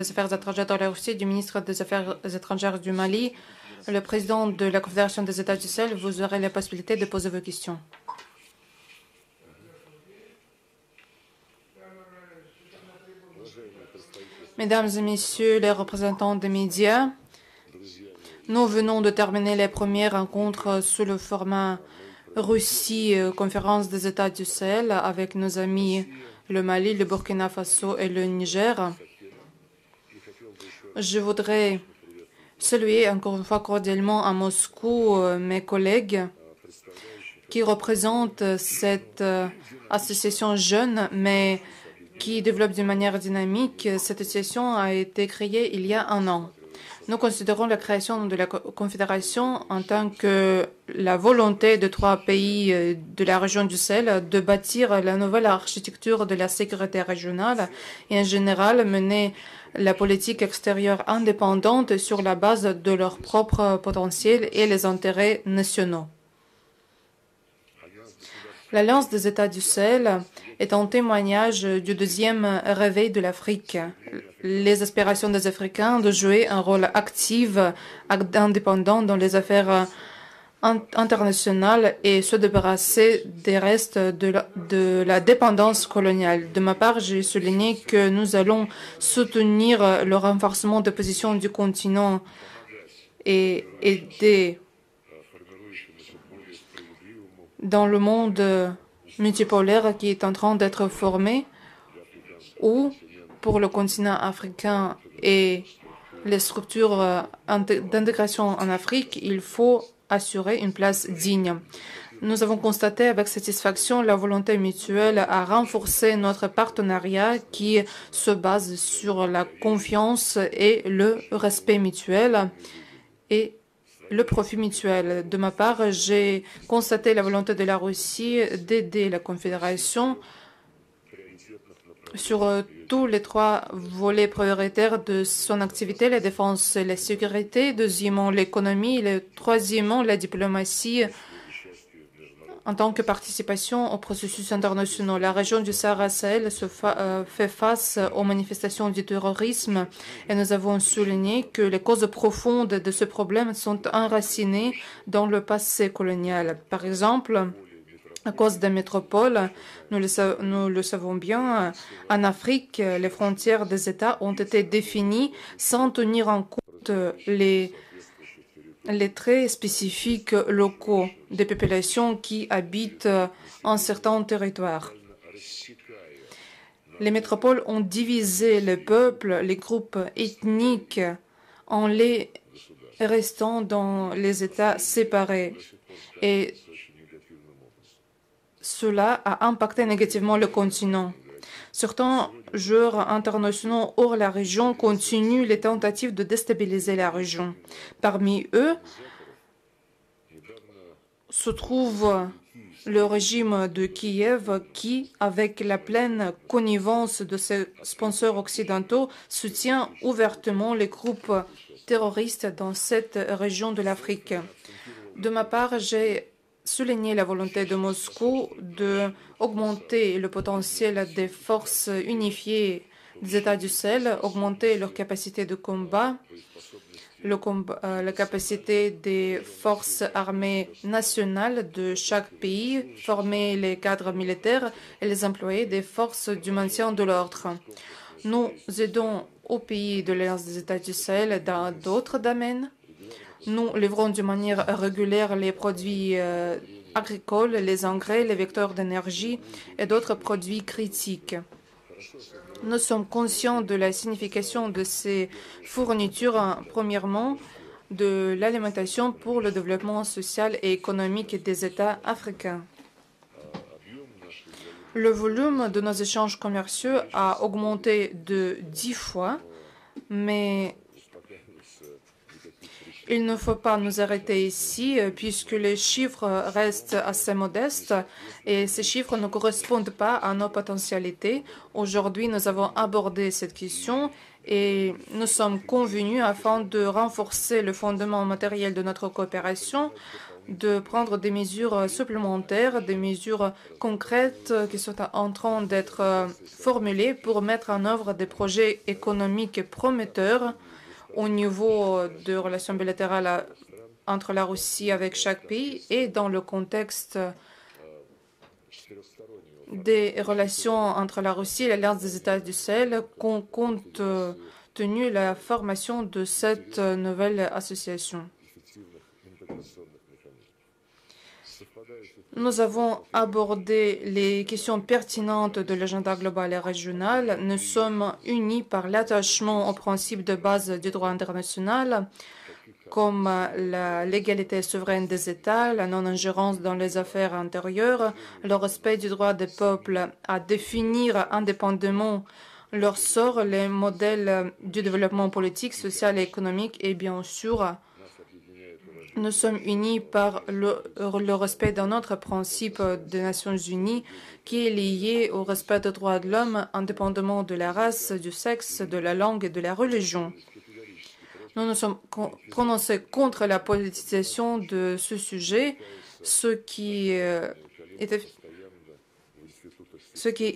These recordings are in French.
des Affaires étrangères de la Russie, du ministre des Affaires étrangères du Mali, le président de la Confédération des États du Sahel, vous aurez la possibilité de poser vos questions. Mesdames et messieurs les représentants des médias, nous venons de terminer les premières rencontres sous le format Russie, conférence des États du Sahel, avec nos amis le Mali, le Burkina Faso et le Niger. Je voudrais saluer encore une fois cordialement à Moscou mes collègues qui représentent cette association jeune, mais qui développe d'une manière dynamique. Cette association a été créée il y a un an. Nous considérons la création de la Confédération en tant que la volonté de 3 pays de la région du Sahel de bâtir la nouvelle architecture de la sécurité régionale et en général mener la politique extérieure indépendante sur la base de leur propre potentiel et les intérêts nationaux. L'Alliance des États du Sahel est un témoignage du deuxième réveil de l'Afrique. Les aspirations des Africains de jouer un rôle actif, indépendant dans les affaires internationales et se débarrasser des restes de la dépendance coloniale. De ma part, j'ai souligné que nous allons soutenir le renforcement des positions du continent et aider dans le monde multipolaire qui est en train d'être formé, ou pour le continent africain et les structures d'intégration en Afrique, il faut assurer une place digne. Nous avons constaté avec satisfaction la volonté mutuelle à renforcer notre partenariat qui se base sur la confiance et le respect mutuel et le profit mutuel. De ma part, j'ai constaté la volonté de la Russie d'aider la Confédération sur tous les 3 volets prioritaires de son activité, la défense et la sécurité, deuxièmement l'économie, et troisièmement la diplomatie en tant que participation au processus international. La région du Sahara-Sahel fait face aux manifestations du terrorisme et nous avons souligné que les causes profondes de ce problème sont enracinées dans le passé colonial. Par exemple, à cause des métropoles, nous le savons bien, en Afrique, les frontières des États ont été définies sans tenir en compte les traits spécifiques locaux des populations qui habitent en certains territoires. Les métropoles ont divisé les peuples, les groupes ethniques, en les restant dans les États séparés. Et cela a impacté négativement le continent. Certains joueurs internationaux hors la région continuent les tentatives de déstabiliser la région. Parmi eux se trouve le régime de Kiev qui, avec la pleine connivence de ses sponsors occidentaux, soutient ouvertement les groupes terroristes dans cette région de l'Afrique. De ma part, j'ai souligné la volonté de Moscou d'augmenter le potentiel des forces unifiées des États du Sahel, augmenter leur capacité de combat, la capacité des forces armées nationales de chaque pays, former les cadres militaires et les employés des forces du maintien de l'ordre. Nous aidons aux pays de l'Alliance des États du Sahel dans d'autres domaines. Nous livrons de manière régulière les produits agricoles, les engrais, les vecteurs d'énergie et d'autres produits critiques. Nous sommes conscients de la signification de ces fournitures, premièrement, de l'alimentation pour le développement social et économique des États africains. Le volume de nos échanges commerciaux a augmenté de 10 fois, mais il ne faut pas nous arrêter ici puisque les chiffres restent assez modestes et ces chiffres ne correspondent pas à nos potentialités. Aujourd'hui, nous avons abordé cette question et nous sommes convenus afin de renforcer le fondement matériel de notre coopération. de prendre des mesures supplémentaires, des mesures concrètes qui sont en train d'être formulées pour mettre en œuvre des projets économiques prometteurs au niveau de relations bilatérales entre la Russie avec chaque pays et dans le contexte des relations entre la Russie et l'Alliance des États du Sahel, compte tenu la formation de cette nouvelle association. Nous avons abordé les questions pertinentes de l'agenda global et régional. Nous sommes unis par l'attachement aux principes de base du droit international, comme la légalité souveraine des États, la non-ingérence dans les affaires intérieures, le respect du droit des peuples à définir indépendamment leur sort, les modèles du développement politique, social et économique, et bien sûr, nous sommes unis par le respect d'un autre principe des Nations Unies qui est lié au respect des droits de l'homme, indépendamment de la race, du sexe, de la langue et de la religion. Nous nous sommes prononcés contre la politisation de ce sujet, ce qui est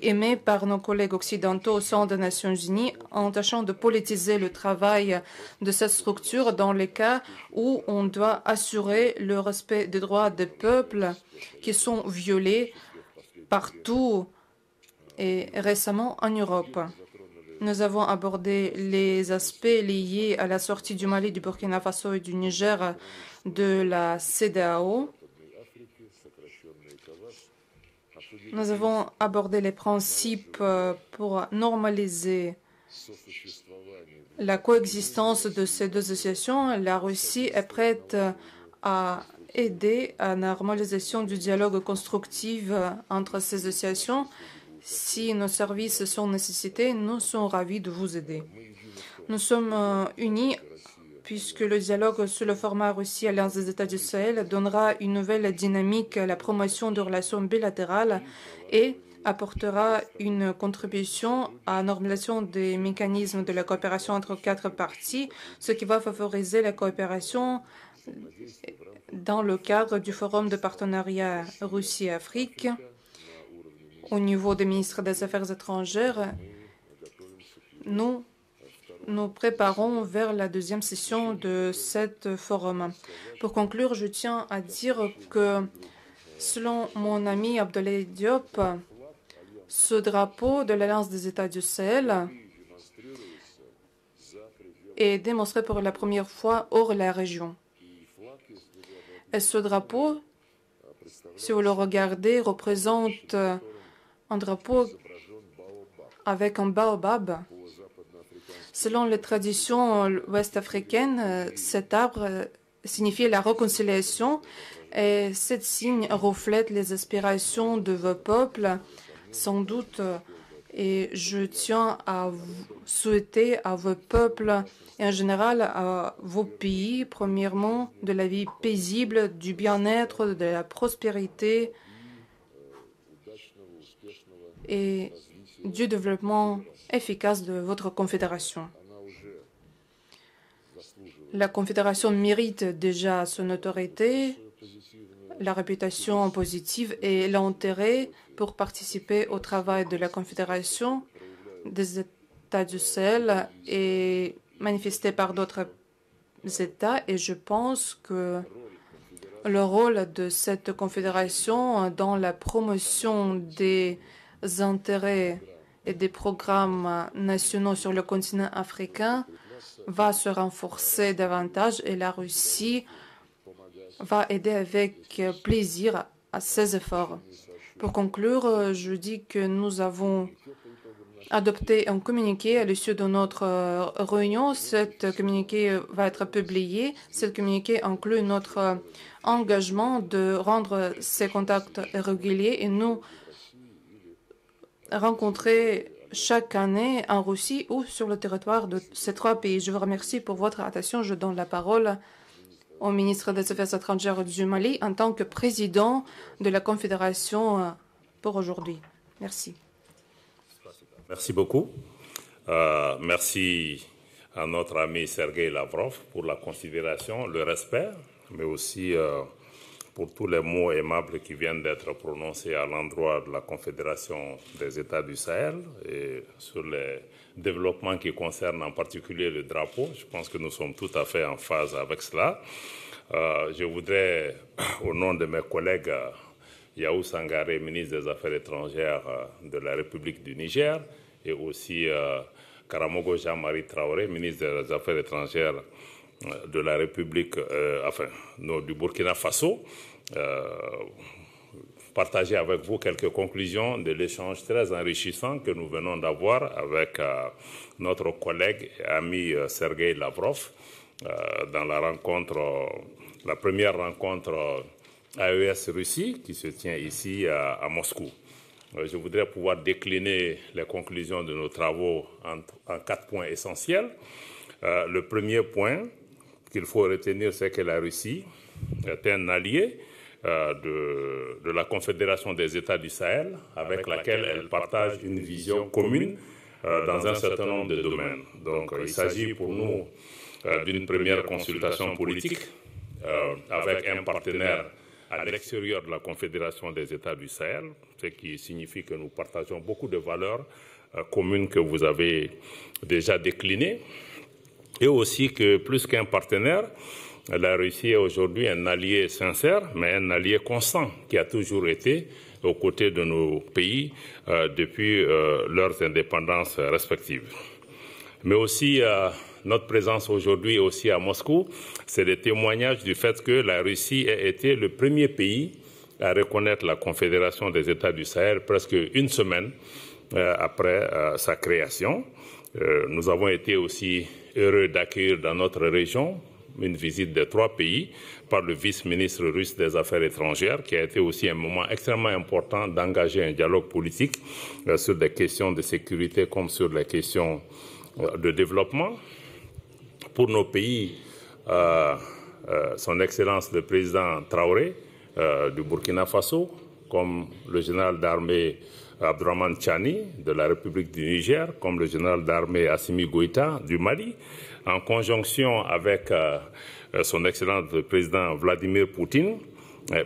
aimé par nos collègues occidentaux au sein des Nations Unies en tâchant de politiser le travail de cette structure dans les cas où on doit assurer le respect des droits des peuples qui sont violés partout et récemment en Europe. Nous avons abordé les aspects liés à la sortie du Mali, du Burkina Faso et du Niger de la CEDEAO. Nous avons abordé les principes pour normaliser la coexistence de ces deux associations. La Russie est prête à aider à la normalisation du dialogue constructif entre ces associations. Si nos services sont nécessités, nous sommes ravis de vous aider. Nous sommes unis puisque le dialogue sur le format Russie-Alliance des États du Sahel donnera une nouvelle dynamique à la promotion de relations bilatérales et apportera une contribution à la normalisation des mécanismes de la coopération entre quatre parties, ce qui va favoriser la coopération dans le cadre du Forum de partenariat Russie-Afrique au niveau des ministres des Affaires étrangères. Nous préparons vers la deuxième session de cet forum. Pour conclure, je tiens à dire que, selon mon ami Abdoulaye Diop, ce drapeau de l'Alliance des États du Sahel est démontré pour la première fois hors la région. Et ce drapeau, si vous le regardez, représente un drapeau avec un baobab. Selon les traditions ouest-africaines, cet arbre signifie la réconciliation et ce signe reflète les aspirations de vos peuples, sans doute. Et je tiens à souhaiter à vos peuples et en général à vos pays, premièrement, de la vie paisible, du bien-être, de la prospérité et du développement efficace de votre confédération. La confédération mérite déjà son autorité, la réputation positive et l'intérêt pour participer au travail de la confédération des États du Sahel est manifesté par d'autres États et je pense que le rôle de cette confédération dans la promotion des intérêts et des programmes nationaux sur le continent africain va se renforcer davantage et la Russie va aider avec plaisir à ces efforts. Pour conclure, je dis que nous avons adopté un communiqué à l'issue de notre réunion. Cet communiqué va être publié. Ce communiqué inclut notre engagement de rendre ces contacts réguliers et nous rencontrer chaque année en Russie ou sur le territoire de ces trois pays. Je vous remercie pour votre attention. Je donne la parole au ministre des Affaires étrangères du Mali en tant que président de la Confédération pour aujourd'hui. Merci. Merci beaucoup. Merci à notre ami Sergei Lavrov pour la considération, le respect, mais aussi pour tous les mots aimables qui viennent d'être prononcés à l'endroit de la Confédération des États du Sahel et sur les développements qui concernent en particulier le drapeau. Je pense que nous sommes tout à fait en phase avec cela. Je voudrais, au nom de mes collègues Yahou Sangaré, ministre des Affaires étrangères de la République du Niger, et aussi Karamogo Jean-Marie Traoré, ministre des Affaires étrangères de la République, du Burkina Faso, partager avec vous quelques conclusions de l'échange très enrichissant que nous venons d'avoir avec notre collègue et ami Sergueï Lavrov dans la première rencontre AES-Russie qui se tient ici à Moscou. Je voudrais pouvoir décliner les conclusions de nos travaux en 4 points essentiels. Le premier point qu'il faut retenir, c'est que la Russie est un allié de la Confédération des États du Sahel, avec laquelle elle partage une vision commune dans un certain nombre de domaines. Donc, il s'agit pour nous d'une première consultation politique avec un partenaire à l'extérieur de la Confédération des États du Sahel, ce qui signifie que nous partageons beaucoup de valeurs communes que vous avez déjà déclinées, et aussi que plus qu'un partenaire, la Russie est aujourd'hui un allié sincère, mais un allié constant qui a toujours été aux côtés de nos pays depuis leurs indépendances respectives. Mais aussi, notre présence aujourd'hui aussi à Moscou, c'est le témoignage du fait que la Russie a été le premier pays à reconnaître la Confédération des États du Sahel presque une semaine après sa création. Nous avons été aussi heureux d'accueillir dans notre région une visite de 3 pays par le vice-ministre russe des Affaires étrangères, qui a été aussi un moment extrêmement important d'engager un dialogue politique sur des questions de sécurité comme sur les questions de développement. Pour nos pays, son Excellence le président Traoré du Burkina Faso, comme le général d'armée Abdourahmane Tchani de la République du Niger, comme le général d'armée Assimi Goïta du Mali, en conjonction avec son Excellence le président Vladimir Poutine,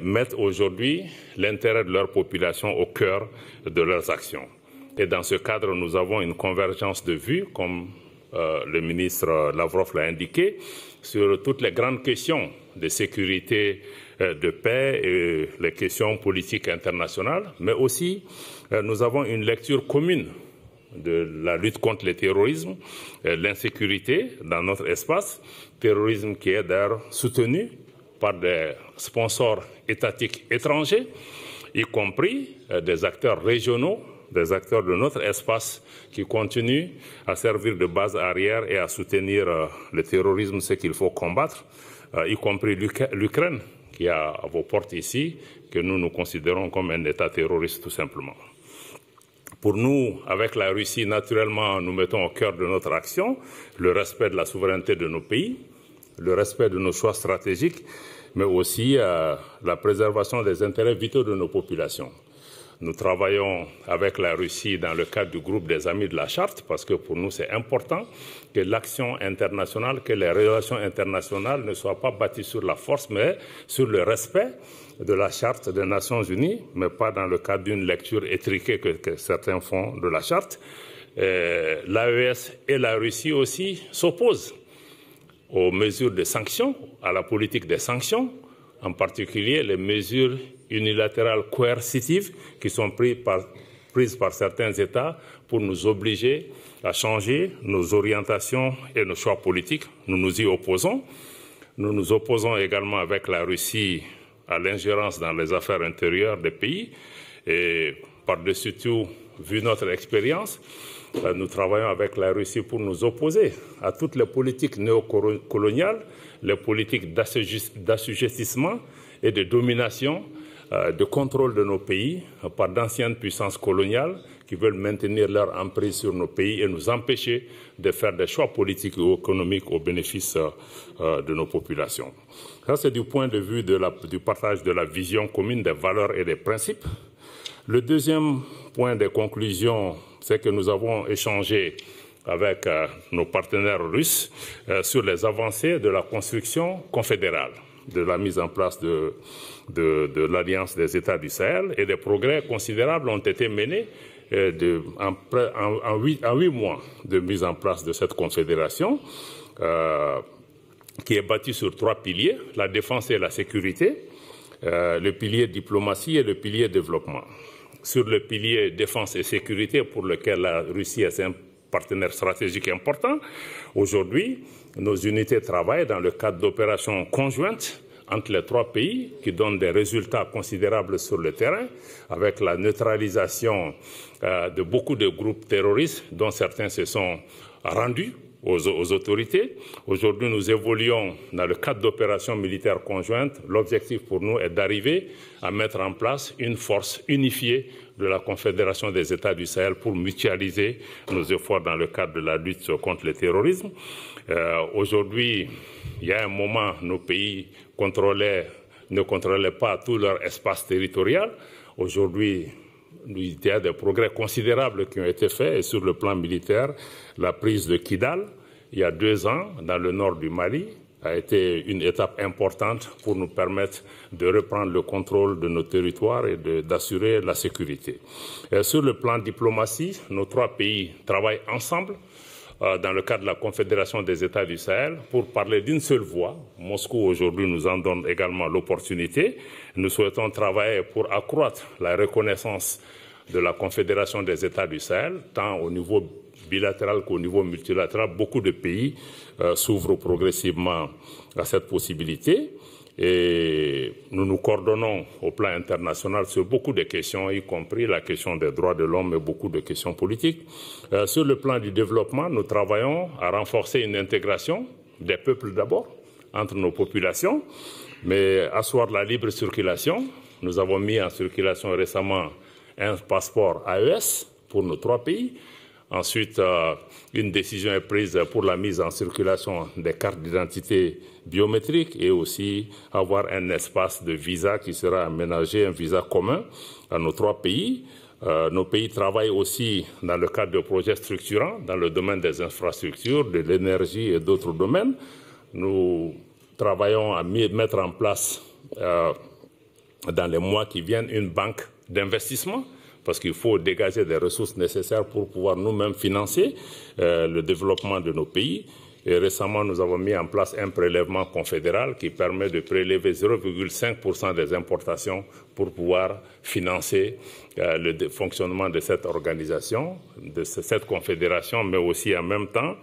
mettent aujourd'hui l'intérêt de leur population au cœur de leurs actions. Et dans ce cadre, nous avons une convergence de vues, comme le ministre Lavrov l'a indiqué, sur toutes les grandes questions de sécurité, de paix et les questions politiques internationales, mais aussi nous avons une lecture commune de la lutte contre le terrorisme, l'insécurité dans notre espace, terrorisme qui est d'ailleurs soutenu par des sponsors étatiques étrangers, y compris des acteurs régionaux, des acteurs de notre espace qui continuent à servir de base arrière et à soutenir le terrorisme, ce qu'il faut combattre, y compris l'Ukraine, qui est à vos portes ici, que nous considérons comme un État terroriste tout simplement. Pour nous, avec la Russie, naturellement, nous mettons au cœur de notre action le respect de la souveraineté de nos pays, le respect de nos choix stratégiques, mais aussi la préservation des intérêts vitaux de nos populations. Nous travaillons avec la Russie dans le cadre du groupe des Amis de la Charte, parce que pour nous, c'est important que l'action internationale, que les relations internationales ne soient pas bâties sur la force, mais sur le respect de la Charte des Nations Unies, mais pas dans le cadre d'une lecture étriquée que certains font de la Charte. L'AES et la Russie aussi s'opposent aux mesures de sanctions, à la politique des sanctions, en particulier les mesures unilatérales coercitives qui sont prises par certains États pour nous obliger à changer nos orientations et nos choix politiques. Nous nous y opposons. Nous nous opposons également avec la Russie à l'ingérence dans les affaires intérieures des pays. Et par-dessus tout, vu notre expérience, nous travaillons avec la Russie pour nous opposer à toutes les politiques néocoloniales, les politiques d'assujettissement et de domination, de contrôle de nos pays par d'anciennes puissances coloniales qui veulent maintenir leur emprise sur nos pays et nous empêcher de faire des choix politiques ou économiques au bénéfice de nos populations. Ça, c'est du point de vue du partage de la vision commune des valeurs et des principes. Le deuxième point de conclusion, c'est que nous avons échangé avec nos partenaires russes sur les avancées de la construction confédérale. de la mise en place de l'Alliance des États du Sahel et des progrès considérables ont été menés en 8 mois de mise en place de cette confédération qui est bâtie sur 3 piliers, la défense et la sécurité, le pilier diplomatie et le pilier développement. Sur le pilier défense et sécurité pour lequel la Russie est un partenaire stratégique important, aujourd'hui, nos unités travaillent dans le cadre d'opérations conjointes entre les 3 pays qui donnent des résultats considérables sur le terrain avec la neutralisation de beaucoup de groupes terroristes dont certains se sont rendus aux autorités. Aujourd'hui, nous évoluons dans le cadre d'opérations militaires conjointes. L'objectif pour nous est d'arriver à mettre en place une force unifiée de la Confédération des États du Sahel pour mutualiser nos efforts dans le cadre de la lutte contre le terrorisme. Aujourd'hui, il y a un moment, nos pays ne contrôlaient pas tout leur espace territorial. Aujourd'hui, il y a des progrès considérables qui ont été faits et sur le plan militaire, la prise de Kidal, il y a 2 ans, dans le nord du Mali, a été une étape importante pour nous permettre de reprendre le contrôle de nos territoires et d'assurer la sécurité. Et sur le plan diplomatie, nos 3 pays travaillent ensemble dans le cadre de la Confédération des États du Sahel pour parler d'une seule voix. Moscou aujourd'hui nous en donne également l'opportunité. Nous souhaitons travailler pour accroître la reconnaissance de la Confédération des États du Sahel, tant au niveau bilatéral qu'au niveau multilatéral. Beaucoup de pays s'ouvrent progressivement à cette possibilité. Et nous nous coordonnons au plan international sur beaucoup de questions, y compris la question des droits de l'homme et beaucoup de questions politiques. Sur le plan du développement, nous travaillons à renforcer une intégration des peuples d'abord, entre nos populations, mais asseoir la libre circulation. Nous avons mis en circulation récemment un passeport AES pour nos 3 pays. Ensuite, une décision est prise pour la mise en circulation des cartes d'identité biométriques et aussi avoir un espace de visa qui sera aménagé, un visa commun à nos 3 pays. Nos pays travaillent aussi dans le cadre de projets structurants dans le domaine des infrastructures, de l'énergie et d'autres domaines. Nous travaillons à mettre en place dans les mois qui viennent une banque d'investissement parce qu'il faut dégager des ressources nécessaires pour pouvoir nous-mêmes financer le développement de nos pays. Et récemment, nous avons mis en place un prélèvement confédéral qui permet de prélever 0,5% des importations pour pouvoir financer le fonctionnement de cette organisation, de cette confédération, mais aussi en même temps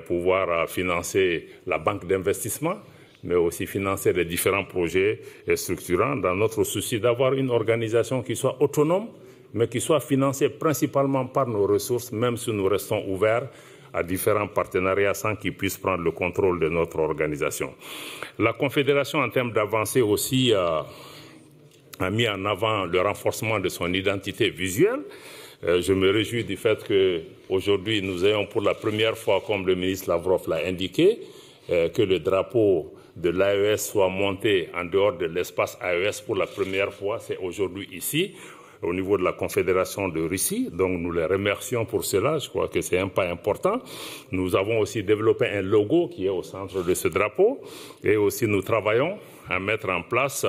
pouvoir financer la banque d'investissement, mais aussi financer les différents projets structurants dans notre souci d'avoir une organisation qui soit autonome, mais qui soit financée principalement par nos ressources, même si nous restons ouverts à différents partenariats sans qu'ils puissent prendre le contrôle de notre organisation. La Confédération, en termes d'avancée aussi, a mis en avant le renforcement de son identité visuelle. Je me réjouis du fait qu'aujourd'hui, nous ayons pour la première fois, comme le ministre Lavrov l'a indiqué, que le drapeau de l'AES soit monté en dehors de l'espace AES pour la première fois. C'est aujourd'hui ici, au niveau de la Confédération de Russie. Donc nous les remercions pour cela. Je crois que c'est un pas important. Nous avons aussi développé un logo qui est au centre de ce drapeau. Et aussi nous travaillons à mettre en place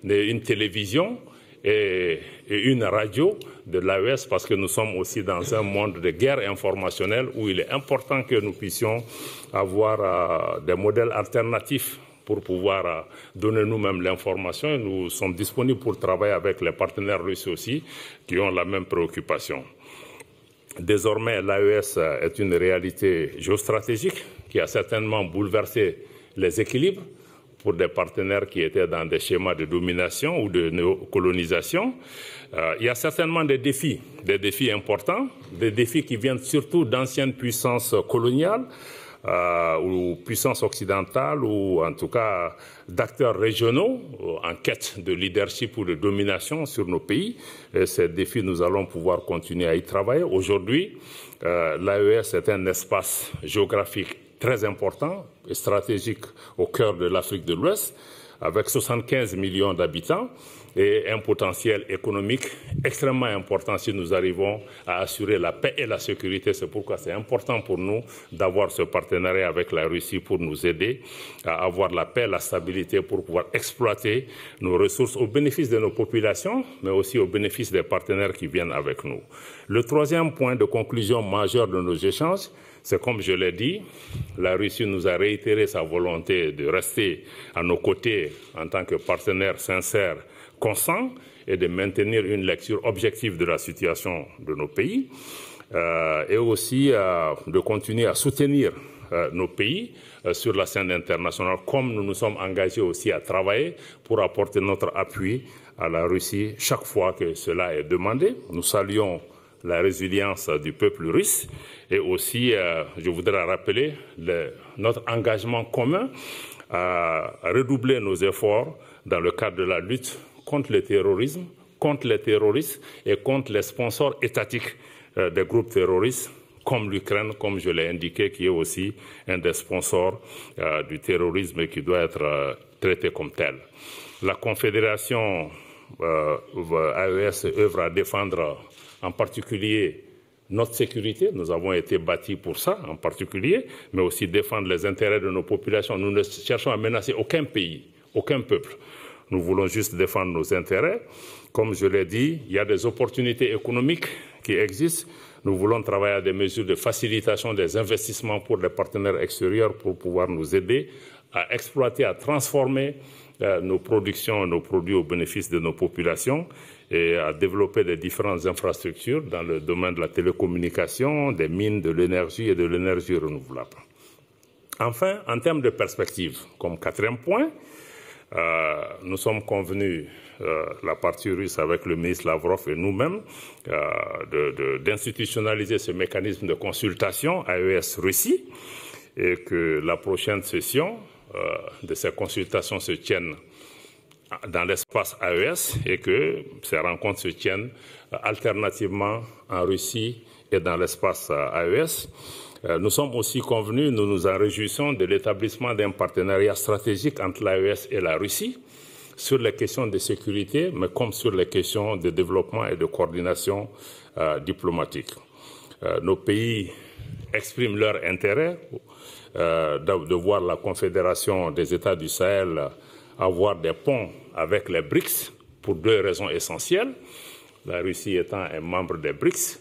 une télévision et une radio de l'AES parce que nous sommes aussi dans un monde de guerre informationnelle où il est important que nous puissions avoir des modèles alternatifs pour pouvoir donner nous-mêmes l'information. Nous sommes disponibles pour travailler avec les partenaires russes aussi qui ont la même préoccupation. Désormais, l'AES est une réalité géostratégique qui a certainement bouleversé les équilibres pour des partenaires qui étaient dans des schémas de domination ou de néocolonisation. Il y a certainement des défis importants, des défis qui viennent surtout d'anciennes puissances coloniales, ou puissances occidentales ou en tout cas d'acteurs régionaux en quête de leadership ou de domination sur nos pays. Et ces défis, nous allons pouvoir continuer à y travailler. Aujourd'hui, l'AES est un espace géographique très important et stratégique au cœur de l'Afrique de l'Ouest, avec 75 millions d'habitants et un potentiel économique extrêmement important si nous arrivons à assurer la paix et la sécurité. C'est pourquoi c'est important pour nous d'avoir ce partenariat avec la Russie pour nous aider à avoir la paix, la stabilité, pour pouvoir exploiter nos ressources au bénéfice de nos populations, mais aussi au bénéfice des partenaires qui viennent avec nous. Le troisième point de conclusion majeur de nos échanges, c'est comme je l'ai dit, la Russie nous a réitéré sa volonté de rester à nos côtés en tant que partenaire sincère, constant, et de maintenir une lecture objective de la situation de nos pays, et aussi de continuer à soutenir nos pays sur la scène internationale, comme nous nous sommes engagés aussi à travailler pour apporter notre appui à la Russie chaque fois que cela est demandé. Nous saluons la résilience du peuple russe et aussi, je voudrais rappeler notre engagement commun à redoubler nos efforts dans le cadre de la lutte contre le terrorisme, contre les terroristes et contre les sponsors étatiques des groupes terroristes, comme l'Ukraine, comme je l'ai indiqué, qui est aussi un des sponsors du terrorisme et qui doit être traité comme tel. La Confédération AES œuvre à défendre en particulier notre sécurité. Nous avons été bâtis pour ça en particulier, mais aussi défendre les intérêts de nos populations. Nous ne cherchons à menacer aucun pays, aucun peuple. Nous voulons juste défendre nos intérêts. Comme je l'ai dit, il y a des opportunités économiques qui existent. Nous voulons travailler à des mesures de facilitation des investissements pour les partenaires extérieurs pour pouvoir nous aider à exploiter, à transformer nos productions, nos produits au bénéfice de nos populations et à développer des différentes infrastructures dans le domaine de la télécommunication, des mines, de l'énergie et de l'énergie renouvelable. Enfin, en termes de perspective, comme quatrième point, nous sommes convenus, la partie russe avec le ministre Lavrov et nous-mêmes, d'institutionnaliser ce mécanisme de consultation AES-Russie et que la prochaine session de ces consultations se tienne dans l'espace AES et que ces rencontres se tiennent alternativement en Russie et dans l'espace AES. Nous sommes aussi convenus, nous nous en réjouissons de l'établissement d'un partenariat stratégique entre l'AES et la Russie sur les questions de sécurité, mais comme sur les questions de développement et de coordination diplomatique. Nos pays expriment leur intérêt de voir la Confédération des États du Sahel avoir des ponts avec les BRICS pour deux raisons essentielles. La Russie étant un membre des BRICS,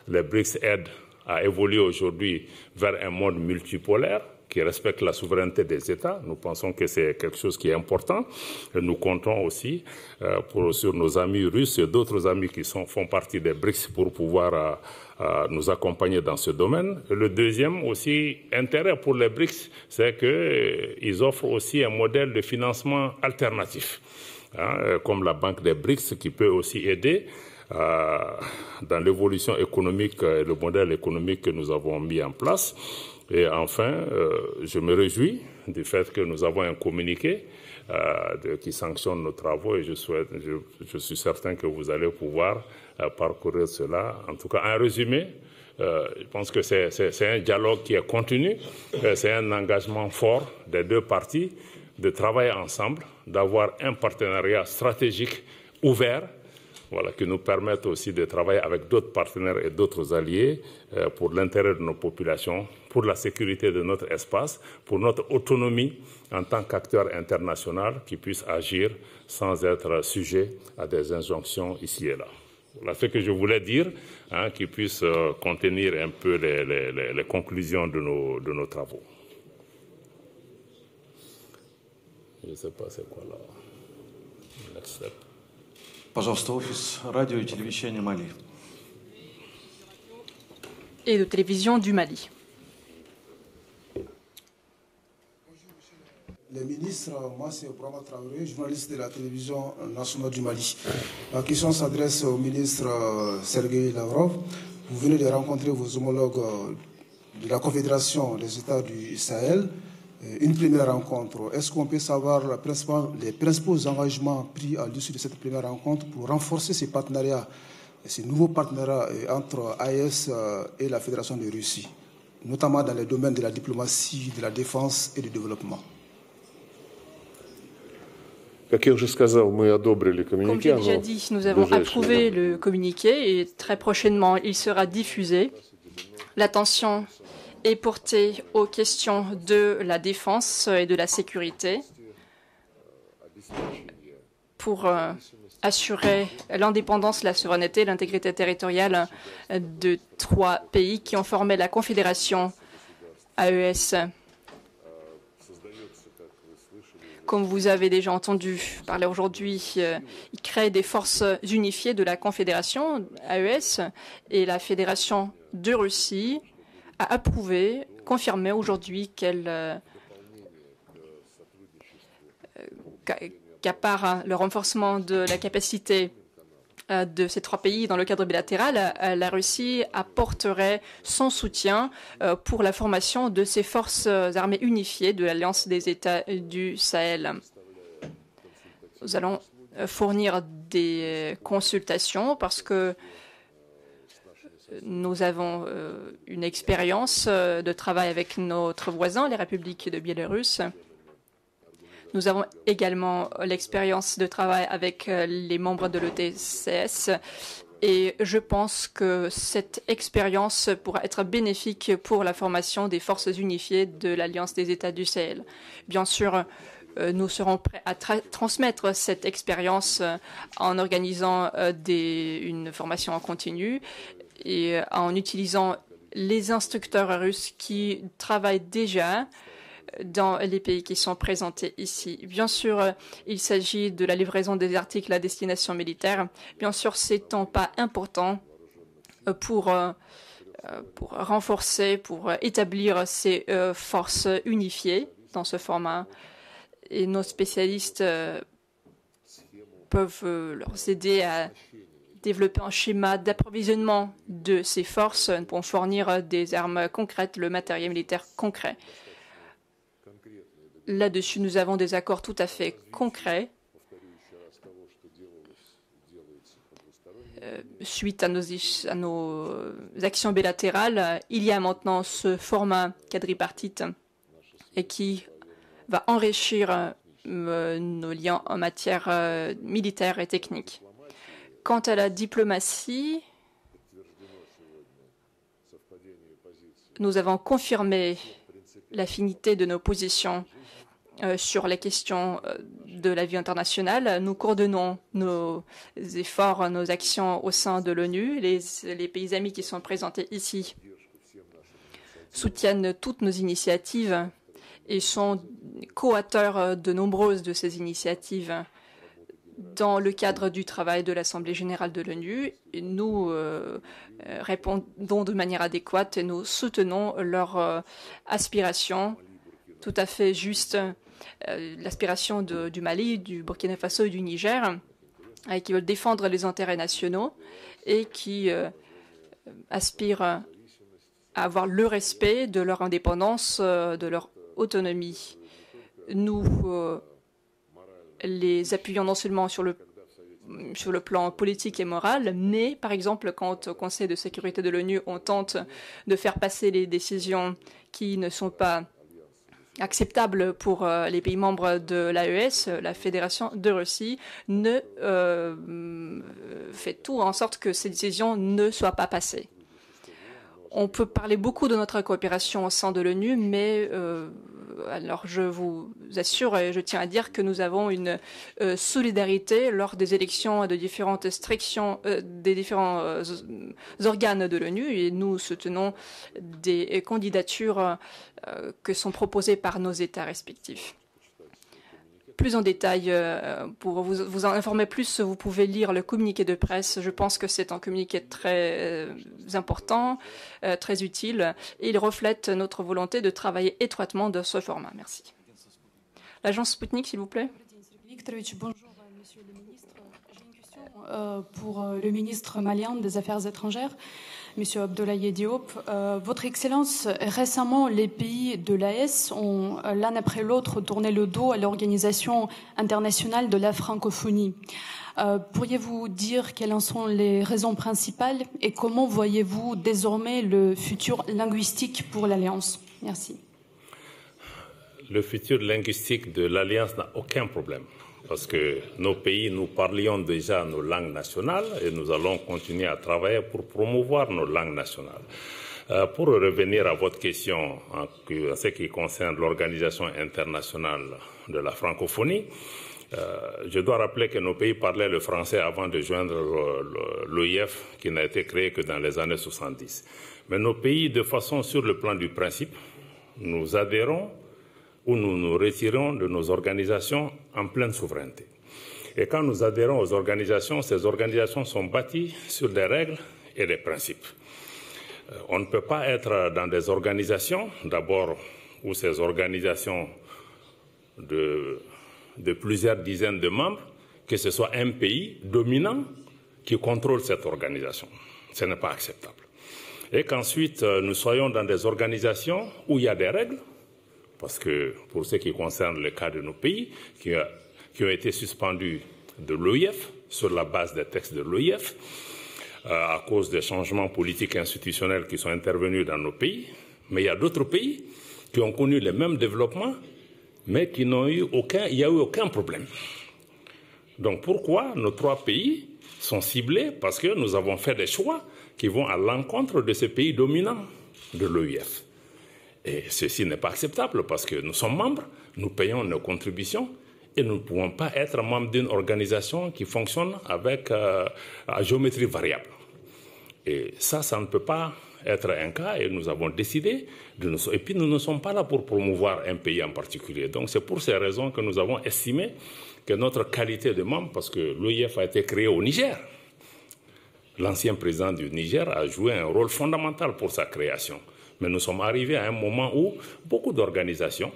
les BRICS aident à évoluer aujourd'hui vers un monde multipolaire qui respecte la souveraineté des États. Nous pensons que c'est quelque chose qui est important. Et nous comptons aussi sur nos amis russes et d'autres amis qui font partie des BRICS pour pouvoir nous accompagner dans ce domaine. Et le deuxième aussi intérêt pour les BRICS, c'est qu'ils offrent aussi un modèle de financement alternatif, comme la Banque des BRICS qui peut aussi aider dans l'évolution économique et le modèle économique que nous avons mis en place. Et enfin, je me réjouis du fait que nous avons un communiqué qui sanctionne nos travaux et je suis certain que vous allez pouvoir parcourir cela. En tout cas, en résumé, je pense que c'est un dialogue qui est continu, c'est un engagement fort des deux parties de travailler ensemble, d'avoir un partenariat stratégique ouvert, voilà, qui nous permettent aussi de travailler avec d'autres partenaires et d'autres alliés pour l'intérêt de nos populations, pour la sécurité de notre espace, pour notre autonomie en tant qu'acteur international qui puisse agir sans être sujet à des injonctions ici et là. Voilà ce que je voulais dire, qui puisse contenir un peu les conclusions de nos travaux. Je ne sais pas c'est quoi là. Next step. Пожалуйста, офис радио и телевещания Мали. Et de télévision du Mali. Les ministres, moi c'est Brahma Traoré, journaliste de la télévision nationale du Mali. La question s'adresse au ministre Sergueï Lavrov. Vous venez de rencontrer vos homologues de la Confédération des États du Sahel. Une première rencontre. Est-ce qu'on peut savoir les principaux engagements pris à l'issue de cette première rencontre pour renforcer ces partenariats, ces nouveaux partenariats entre AES et la Fédération de Russie, notamment dans les domaines de la diplomatie, de la défense et du développement? Comme j'ai déjà dit, nous avons approuvé le communiqué et très prochainement, il sera diffusé. L'attention est portée aux questions de la défense et de la sécurité pour assurer l'indépendance, la souveraineté et l'intégrité territoriale de 3 pays qui ont formé la Confédération AES. Comme vous avez déjà entendu parler aujourd'hui, il crée des forces unifiées de la Confédération AES et la Fédération de Russie a approuvé, confirmé aujourd'hui qu'à part le renforcement de la capacité de ces 3 pays dans le cadre bilatéral, la Russie apporterait son soutien pour la formation de ces forces armées unifiées de l'Alliance des États du Sahel. Nous allons fournir des consultations parce que nous avons une expérience de travail avec notre voisin, les républiques de Biélorusse. Nous avons également l'expérience de travail avec les membres de l'ETCS et je pense que cette expérience pourra être bénéfique pour la formation des forces unifiées de l'Alliance des États du Sahel. Bien sûr, nous serons prêts à transmettre cette expérience en organisant une formation en continu et en utilisant les instructeurs russes qui travaillent déjà dans les pays qui sont présentés ici. Bien sûr, il s'agit de la livraison des articles à destination militaire. Bien sûr, c'est un pas important pour renforcer, pour établir ces forces unifiées dans ce format. Et nos spécialistes peuvent leur aider à développer un schéma d'approvisionnement de ces forces pour fournir des armes concrètes, le matériel militaire concret. Là-dessus, nous avons des accords tout à fait concrets. Suite à nos actions bilatérales, il y a maintenant ce format quadripartite et qui va enrichir nos liens en matière militaire et technique. Quant à la diplomatie, nous avons confirmé l'affinité de nos positions sur les questions de la vie internationale. Nous coordonnons nos efforts, nos actions au sein de l'ONU. Les pays amis qui sont présentés ici soutiennent toutes nos initiatives et sont co-auteurs de nombreuses de ces initiatives dans le cadre du travail de l'Assemblée générale de l'ONU. Nous répondons de manière adéquate et nous soutenons leurs aspirations tout à fait justes, l'aspiration du Mali, du Burkina Faso et du Niger, qui veulent défendre les intérêts nationaux et qui aspirent à avoir le respect de leur indépendance, de leur autonomie. Nous les appuyons non seulement sur le plan politique et moral, mais par exemple quand au Conseil de sécurité de l'ONU on tente de faire passer les décisions qui ne sont pas acceptables pour les pays membres de l'AES, la Fédération de Russie ne fait tout en sorte que ces décisions ne soient pas passées. On peut parler beaucoup de notre coopération au sein de l'ONU, mais alors je vous assure et je tiens à dire que nous avons une solidarité lors des élections de différentes des différents organes de l'ONU et nous soutenons des candidatures que sont proposées par nos États respectifs. Plus en détail, pour vous en informer plus, vous pouvez lire le communiqué de presse. Je pense que c'est un communiqué très important, très utile, et il reflète notre volonté de travailler étroitement dans ce format. Merci. L'agence Sputnik, s'il vous plaît. Bonjour, monsieur le ministre. J'ai une question pour le ministre malien des Affaires étrangères. Monsieur Abdoulaye Diop, Votre Excellence, récemment, les pays de l'AES ont l'un après l'autre tourné le dos à l'Organisation internationale de la francophonie. Pourriez-vous dire quelles en sont les raisons principales et comment voyez-vous désormais le futur linguistique pour l'Alliance? Merci. Le futur linguistique de l'Alliance n'a aucun problème. parce que nos pays, nous parlions déjà nos langues nationales et nous allons continuer à travailler pour promouvoir nos langues nationales. Pour revenir à votre question en ce qui concerne l'Organisation internationale de la francophonie, je dois rappeler que nos pays parlaient le français avant de joindre l'OIF, qui n'a été créé que dans les années 70. Mais nos pays, de façon sur le plan du principe, nous adhérons ou nous nous retirons de nos organisations en pleine souveraineté. Et quand nous adhérons aux organisations, ces organisations sont bâties sur des règles et des principes. On ne peut pas être dans des organisations, d'abord, où ces organisations de plusieurs dizaines de membres, que ce soit un pays dominant qui contrôle cette organisation. Ce n'est pas acceptable. Et qu'ensuite, nous soyons dans des organisations où il y a des règles, parce que pour ce qui concerne le cas de nos pays, qui ont été suspendus de l'OIF, sur la base des textes de l'OIF, à cause des changements politiques et institutionnels qui sont intervenus dans nos pays. Mais il y a d'autres pays qui ont connu les mêmes développements, mais qui n'ont eu il n'y a eu aucun problème. Donc pourquoi nos trois pays sont ciblés? Parce que nous avons fait des choix qui vont à l'encontre de ces pays dominants de l'OIF. Et ceci n'est pas acceptable parce que nous sommes membres, nous payons nos contributions et nous ne pouvons pas être membres d'une organisation qui fonctionne avec à géométrie variable. Et ça ne peut pas être un cas et nous avons décidé de nous... Et puis nous ne sommes pas là pour promouvoir un pays en particulier. Donc c'est pour ces raisons que nous avons estimé que notre qualité de membre, parce que l'OIF a été créé au Niger, l'ancien président du Niger a joué un rôle fondamental pour sa création. Mais nous sommes arrivés à un moment où beaucoup d'organisations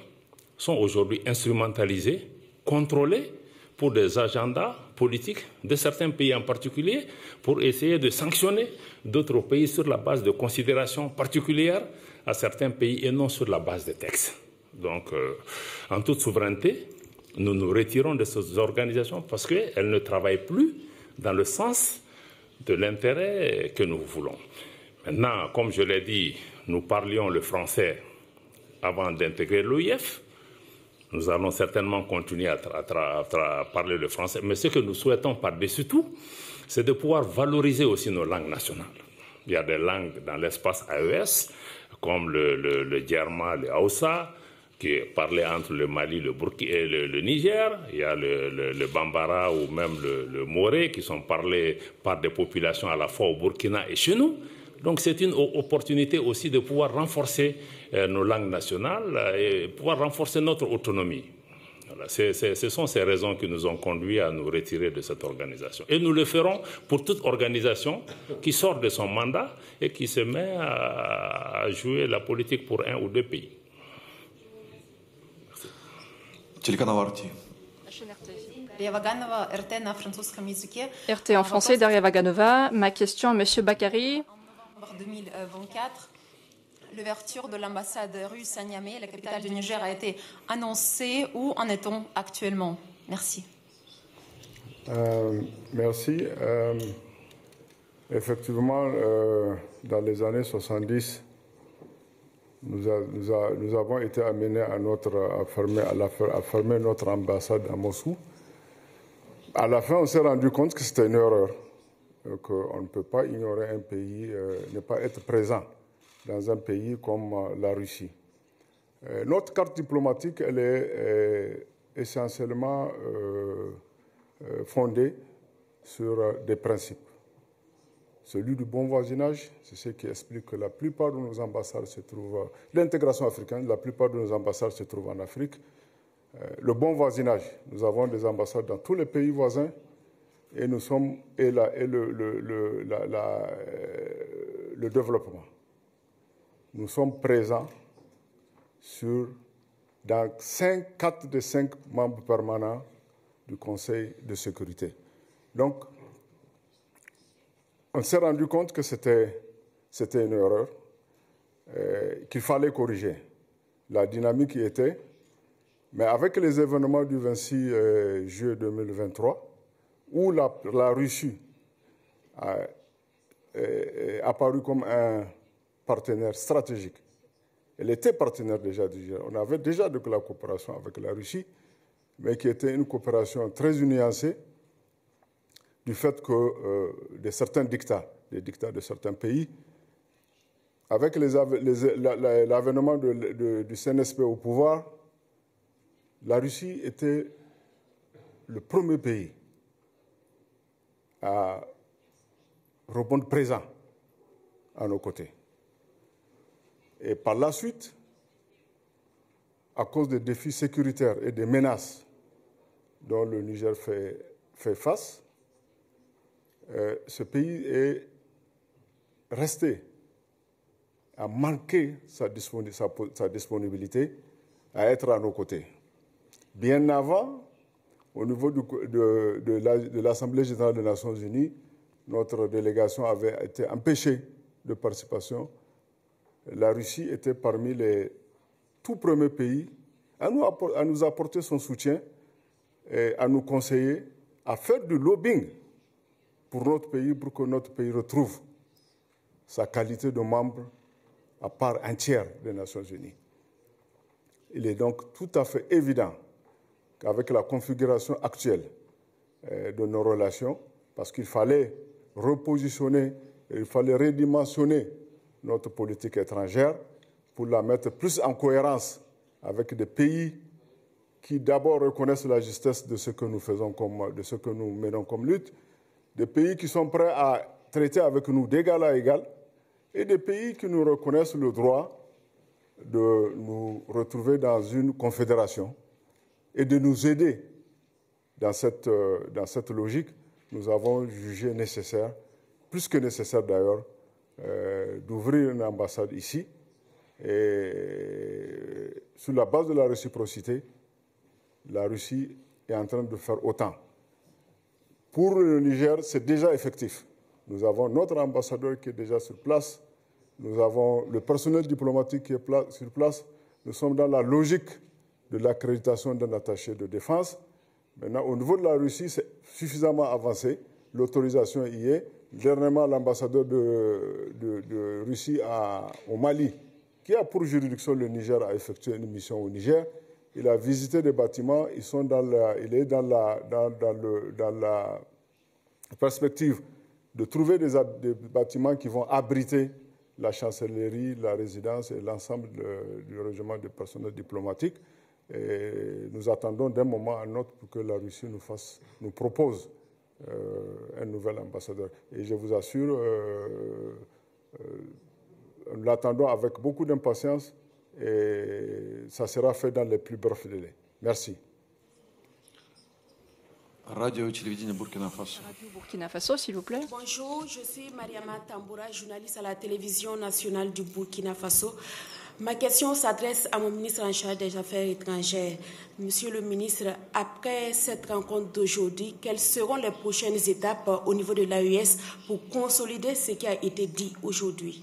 sont aujourd'hui instrumentalisées, contrôlées pour des agendas politiques de certains pays en particulier, pour essayer de sanctionner d'autres pays sur la base de considérations particulières à certains pays et non sur la base des textes. Donc, en toute souveraineté, nous nous retirons de ces organisations parce qu'elles ne travaillent plus dans le sens de l'intérêt que nous voulons. Maintenant, comme je l'ai dit, nous parlions le français avant d'intégrer l'OIF. Nous allons certainement continuer à parler le français. Mais ce que nous souhaitons par-dessus tout, c'est de pouvoir valoriser aussi nos langues nationales. Il y a des langues dans l'espace AES, comme le Djerma, le Hausa, qui est parlé entre le Mali, le Burkina et le Niger. Il y a le Bambara ou même le Moré, qui sont parlés par des populations à la fois au Burkina et chez nous. Donc c'est une opportunité aussi de pouvoir renforcer nos langues nationales et pouvoir renforcer notre autonomie. Voilà, ce sont ces raisons qui nous ont conduits à nous retirer de cette organisation. Et nous le ferons pour toute organisation qui sort de son mandat et qui se met à jouer la politique pour un ou deux pays. RT en français, Daria Vaganova. Ma question à M. Bakary. 2024, l'ouverture de l'ambassade russe à Niamey, la capitale du Niger, a été annoncée. Où en est-on actuellement? Merci. Merci. Effectivement, dans les années 70, nous avons été amenés à fermer notre ambassade à Moscou. À la fin, on s'est rendu compte que c'était une erreur, qu'on ne peut pas ignorer un pays, ne pas être présent dans un pays comme la Russie. Notre carte diplomatique, elle est essentiellement fondée sur des principes. Celui du bon voisinage, c'est ce qui explique que la plupart de nos ambassades se trouvent... L'intégration africaine, la plupart de nos ambassades se trouvent en Afrique. Le bon voisinage, nous avons des ambassades dans tous les pays voisins et nous sommes... le développement. Nous sommes présents dans 4 des 5 membres permanents du Conseil de sécurité. Donc, on s'est rendu compte que c'était une erreur, qu'il fallait corriger. La dynamique y était, mais avec les événements du 26 juillet 2023, où la Russie est apparue comme un partenaire stratégique. Elle était partenaire déjà du Niger. On avait déjà de la coopération avec la Russie, mais qui était une coopération très nuancée du fait que de certains dictats, les dictats de certains pays, avec l'avènement du CNSP au pouvoir, la Russie était le premier pays à répondre présent à nos côtés. Et par la suite, à cause des défis sécuritaires et des menaces dont le Niger fait face, ce pays est resté à manquer sa disponibilité à être à nos côtés. Bien avant, au niveau de l'Assemblée générale des Nations unies, notre délégation avait été empêchée de participation. La Russie était parmi les tout premiers pays à nous apporter son soutien et à nous conseiller à faire du lobbying pour notre pays, pour que notre pays retrouve sa qualité de membre à part entière des Nations unies. Il est donc tout à fait évident qu'avec la configuration actuelle de nos relations, parce qu'il fallait repositionner, il fallait redimensionner notre politique étrangère pour la mettre plus en cohérence avec des pays qui d'abord reconnaissent la justesse de ce que nous faisons, de ce que nous menons comme lutte, des pays qui sont prêts à traiter avec nous d'égal à égal, et des pays qui nous reconnaissent le droit de nous retrouver dans une confédération et de nous aider dans cette logique. Nous avons jugé nécessaire, plus que nécessaire d'ailleurs, d'ouvrir une ambassade ici. Et sur la base de la réciprocité, la Russie est en train de faire autant. Pour le Niger, c'est déjà effectif. Nous avons notre ambassadeur qui est déjà sur place. Nous avons le personnel diplomatique qui est sur place. Nous sommes dans la logique de l'accréditation d'un attaché de défense. Maintenant, au niveau de la Russie, c'est suffisamment avancé. L'autorisation y est. Dernièrement, l'ambassadeur de Russie au Mali, qui a pour juridiction le Niger, a effectué une mission au Niger. Il a visité des bâtiments. Il est dans la perspective de trouver des bâtiments qui vont abriter la chancellerie, la résidence et l'ensemble du régiment du personnel diplomatique. Et nous attendons d'un moment à un autre pour que la Russie nous propose un nouvel ambassadeur. Et je vous assure, nous l'attendons avec beaucoup d'impatience et ça sera fait dans les plus brefs délais. Merci. Radio et télévision Burkina Faso. Radio Burkina Faso, s'il vous plaît. Bonjour, je suis Mariama Tamboura, journaliste à la télévision nationale du Burkina Faso. Ma question s'adresse à mon ministre en charge des Affaires étrangères. Monsieur le ministre, après cette rencontre d'aujourd'hui, quelles seront les prochaines étapes au niveau de l'AES pour consolider ce qui a été dit aujourd'hui?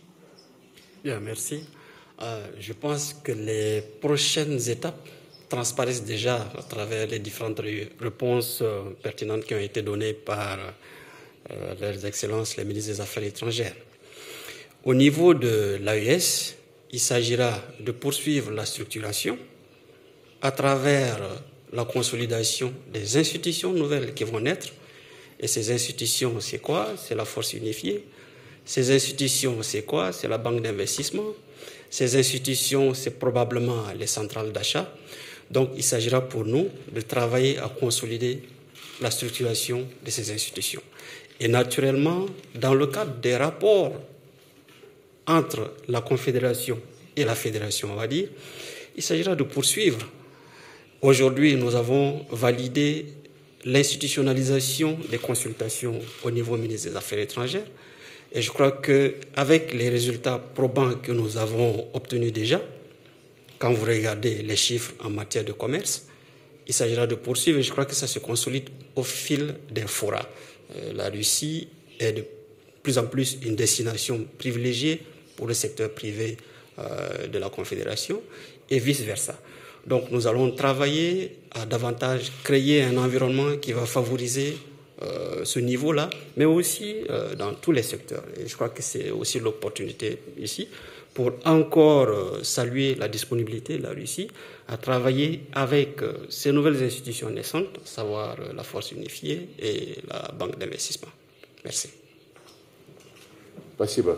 Bien, merci. Je pense que les prochaines étapes transparaissent déjà à travers les différentes réponses pertinentes qui ont été données par leurs excellences, les ministres des Affaires étrangères. Au niveau de l'AES, il s'agira de poursuivre la structuration à travers la consolidation des institutions nouvelles qui vont naître. Et ces institutions, c'est quoi? C'est la force unifiée. Ces institutions, c'est quoi? C'est la banque d'investissement. Ces institutions, c'est probablement les centrales d'achat. Donc, il s'agira pour nous de travailler à consolider la structuration de ces institutions. Et naturellement, dans le cadre des rapports entre la Confédération et la Fédération, on va dire, il s'agira de poursuivre. Aujourd'hui, nous avons validé l'institutionnalisation des consultations au niveau ministre des Affaires étrangères. Et je crois qu'avec les résultats probants que nous avons obtenus déjà, quand vous regardez les chiffres en matière de commerce, il s'agira de poursuivre et je crois que ça se consolide au fil des forats. La Russie est de plus en plus une destination privilégiée pour le secteur privé de la Confédération et vice-versa. Donc nous allons travailler à davantage créer un environnement qui va favoriser ce niveau-là, mais aussi dans tous les secteurs. Et je crois que c'est aussi l'opportunité ici pour encore saluer la disponibilité de la Russie à travailler avec ces nouvelles institutions naissantes, à savoir la Force unifiée et la Banque d'investissement. Merci. Спасибо.